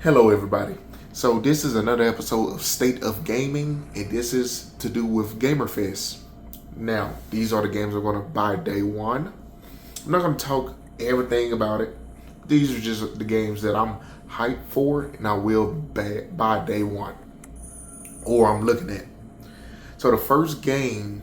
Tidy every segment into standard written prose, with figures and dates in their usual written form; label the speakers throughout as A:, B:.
A: Hello, everybody. So this is another episode of State of Gaming, and this is to do with GamerFest. Now, these are the games I'm going to buy day one. I'm not going to talk everything about it. These are just the games that I'm hyped for, and I will buy day one, or I'm looking at. So the first game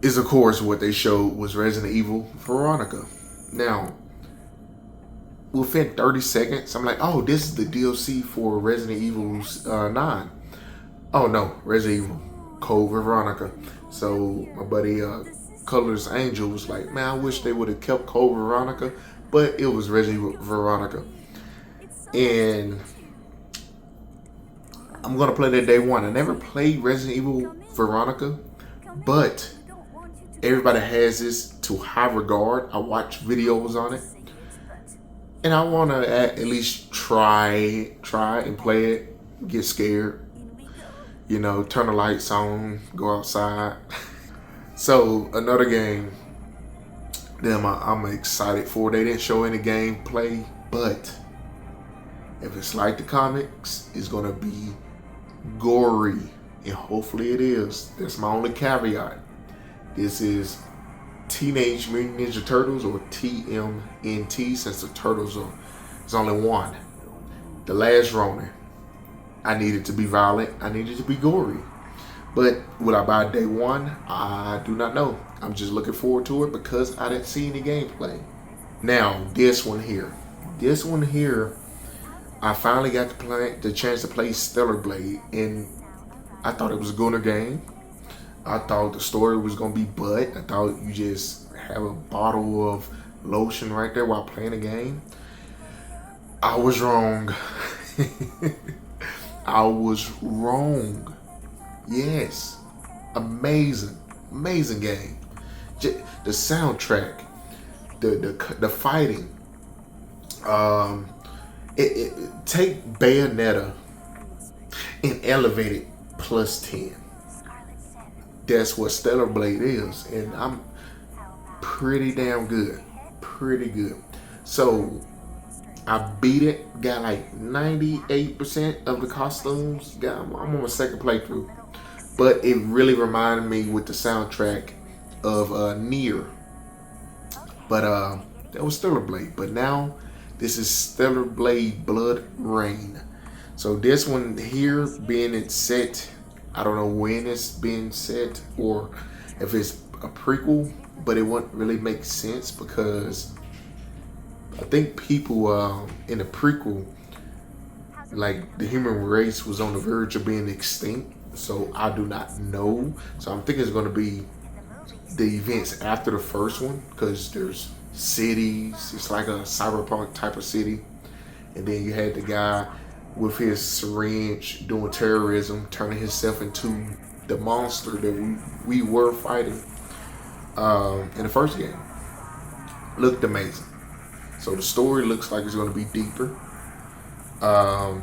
A: is, of course, what they showed was Resident Evil Veronica. Now, within 30 seconds, I'm like, oh, this is the DLC for Resident Evil 9. Oh, no, Resident Evil Code Veronica. So my buddy Colors Angel was like, man, I wish they would have kept Code Veronica, but it was Resident Evil Veronica. And I'm going to play that day one. I never played Resident Evil Veronica, but everybody has this to high regard. I watch videos on it. And I want to at least try and play it, get scared, turn the lights on, go outside. So another game that I'm excited for. They didn't show any gameplay, but if it's like the comics, it's going to be gory. And hopefully it is. That's my only caveat. This is Teenage Mutant Ninja Turtles, or TMNT, since the Turtles is only one. The Last Ronin. I need it to be violent. I need it to be gory. But will I buy day one? I do not know. I'm just looking forward to it because I didn't see any gameplay. Now, this one here. I finally got the chance to play Stellar Blade, and I thought it was a good game. I thought the story was going to be butt. I thought you just have a bottle of lotion right there while playing a game. I was wrong. I was wrong. Yes. Amazing game. The soundtrack, the fighting. Take Bayonetta and elevate it +10. That's what Stellar Blade is, and I'm pretty damn good. So I beat it, got like 98% of the costumes. I'm on my second playthrough, but it really reminded me with the soundtrack of Nier. But that was Stellar Blade. But now this is Stellar Blade Blood Rain. So this one here being it set, I don't know when it's being set or if it's a prequel, but it wouldn't really make sense because I think people in the prequel, like the human race was on the verge of being extinct. So I do not know. So I'm thinking it's going to be the events after the first one because there's cities. It's like a cyberpunk type of city. And then you had the guy with his syringe doing terrorism, turning himself into the monster that we were fighting in the first game. Looked amazing. So the story looks like it's going to be deeper. A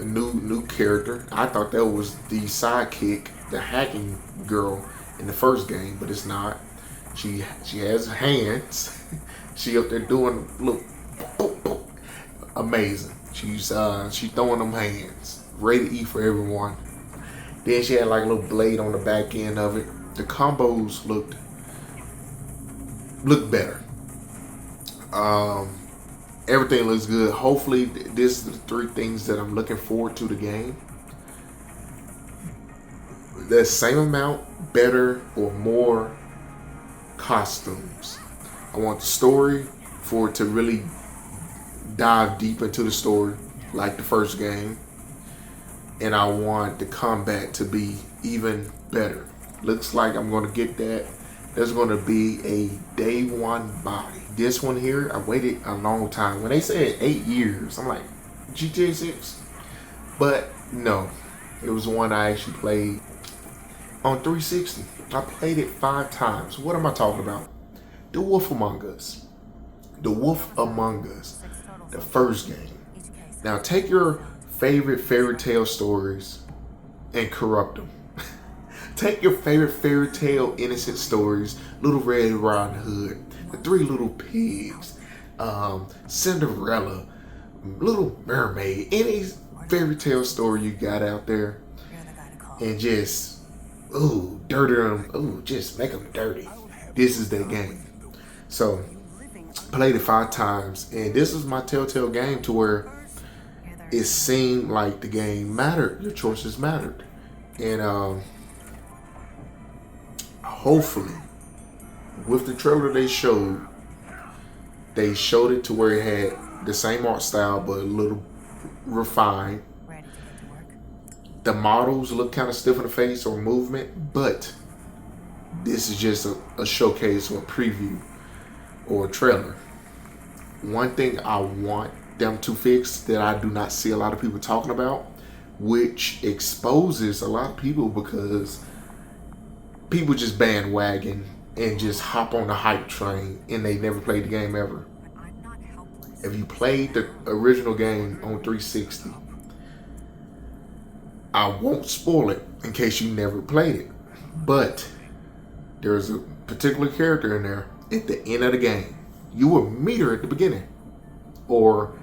A: new character. I thought that was the sidekick, the hacking girl in the first game, but it's not. She has hands. She up there doing look amazing. She's throwing them hands. Rated E for everyone. Then she had like a little blade on the back end of it. The combos looked better. Everything looks good. Hopefully, this is the three things that I'm looking forward to the game. The same amount, better or more costumes. I want the story for it to really dive deep into the story like the first game, and I want the combat to be even better. Looks like I'm going to get that. There's going to be a day one buy. This one here, I waited a long time. When they said 8 years, I'm like, GTA 6? But no, it was one I actually played on 360. I played it 5 times. What am I talking about? The Wolf Among Us. The Wolf Among Us. The first game. Now take your favorite fairy tale stories and corrupt them. Take your favorite fairy tale innocent stories, Little Red Riding Hood, The Three Little Pigs, Cinderella, Little Mermaid, any fairy tale story you got out there, and just dirty them, just make them dirty. This is that game. So played it 5 times, and this was my telltale game to where it seemed like the game mattered. Your choices mattered, and hopefully, with the trailer they showed it to where it had the same art style but a little refined. The models look kind of stiff in the face or movement, but this is just a showcase or a preview or a trailer. One thing I want them to fix that I do not see a lot of people talking about, which exposes a lot of people because people just bandwagon and just hop on the hype train and they never played the game ever. If you played the original game on 360, I won't spoil it in case you never played it, but there's a particular character in there at the end of the game. You will meet her at the beginning or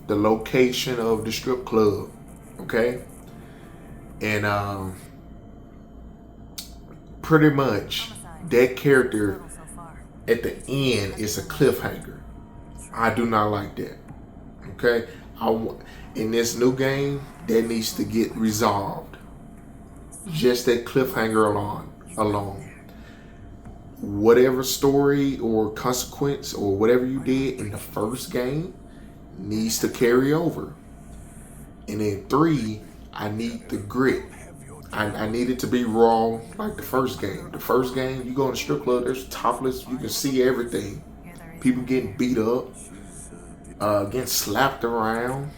A: the location of the strip club, okay? And pretty much that character at the end is a cliffhanger. I do not like that, okay? In this new game, that needs to get resolved. Just that cliffhanger alone. Whatever story or consequence or whatever you did in the first game needs to carry over. And then 3, I need the grit. I need it to be raw like the first game. The first game, you go in the strip club, there's topless, you can see everything. People getting beat up, getting slapped around.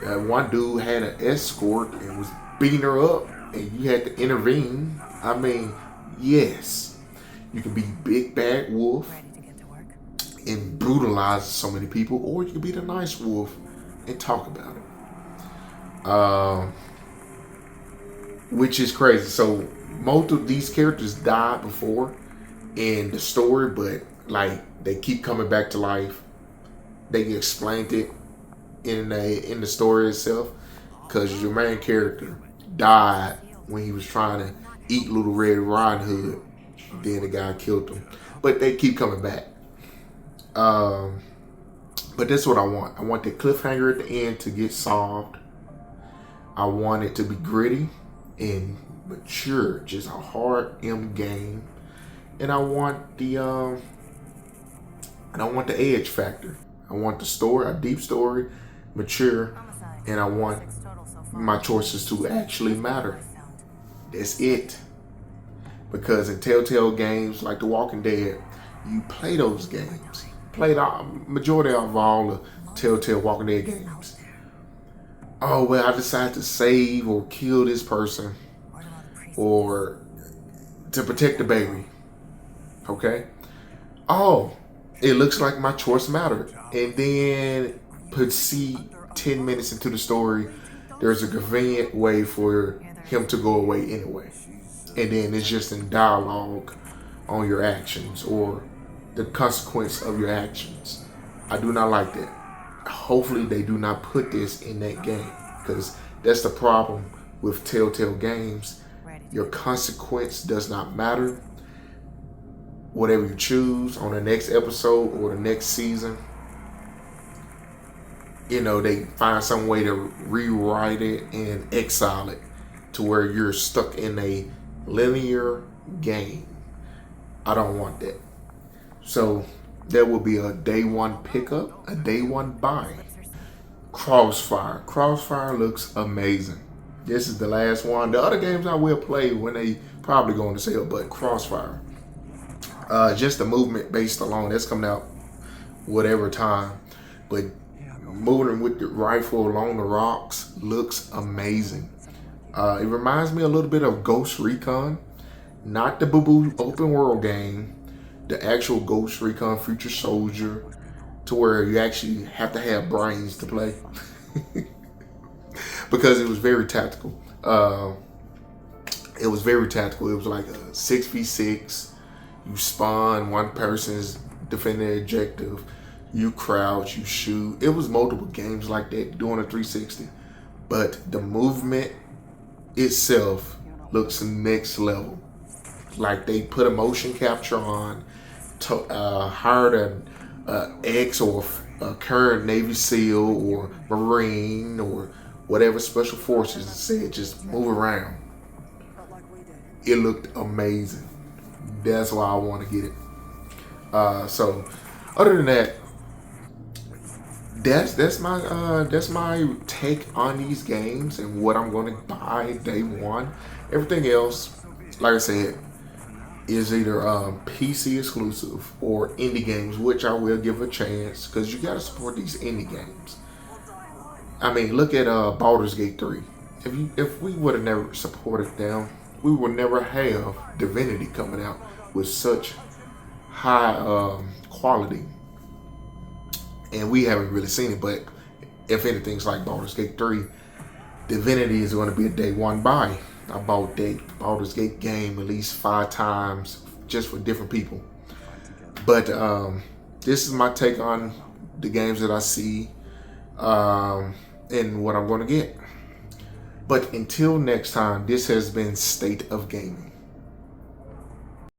A: One dude had an escort and was beating her up, and you had to intervene. I mean, yes, you can be Big Bad Wolf and brutalize so many people, or you can be the nice wolf and talk about it. Which is crazy. So most of these characters died before in the story, but like they keep coming back to life. They explained it in the story itself, because your main character died when he was trying to eat Little Red Riding Hood. Then the guy killed him, but they keep coming back. But that's what I want. I want the cliffhanger at the end to get solved. I want it to be gritty and mature, just a hard M game, and I want the edge factor. I want the story, a deep story, mature, and I want my choices to actually matter. That's it. Because in Telltale games like The Walking Dead, you play those games. Played majority of all the Telltale Walking Dead games. Oh, well, I decided to save or kill this person or to protect the baby. Okay? Oh, it looks like my choice mattered. And then proceed 10 minutes into the story, there's a convenient way for him to go away anyway. And then it's just in dialogue on your actions or the consequence of your actions. I do not like that. Hopefully they do not put this in that game, because that's the problem with Telltale games. Your consequence does not matter. Whatever you choose on the next episode or the next season, they find some way to rewrite it and exile it to where you're stuck in a linear game. I don't want that. So there will be a day one pickup, a day one buy. Crossfire. Crossfire looks amazing. This is the last one. The other games I will play when they probably go on sale, but Crossfire. Just the movement based alone, that's coming out whatever time. But moving with the rifle along the rocks looks amazing. It reminds me a little bit of Ghost Recon. Not the boo-boo open world game. The actual Ghost Recon Future Soldier, to where you actually have to have brains to play. Because it was very tactical. It was like a 6v6. You spawn, one person's defending the objective. You crouch, you shoot. It was multiple games like that doing a 360, but the movement itself looks next level. Like they put a motion capture on, hired an ex or a current Navy SEAL or Marine or whatever special forces and said just move around. It looked amazing. That's why I want to get it. So other than that, that's my take on these games and what I'm going to buy day one. Everything else, like I said, is either PC exclusive or indie games, which I will give a chance because you got to support these indie games. I mean, look at Baldur's Gate 3. If we would have never supported them, we would never have Divinity coming out with such high quality, and we haven't really seen it. But if anything's like Baldur's Gate 3, Divinity is going to be a day one buy. I bought that Baldur's Gate game at least 5 times just for different people. But this is my take on the games that I see and what I'm going to get. But until next time, this has been State of Gaming.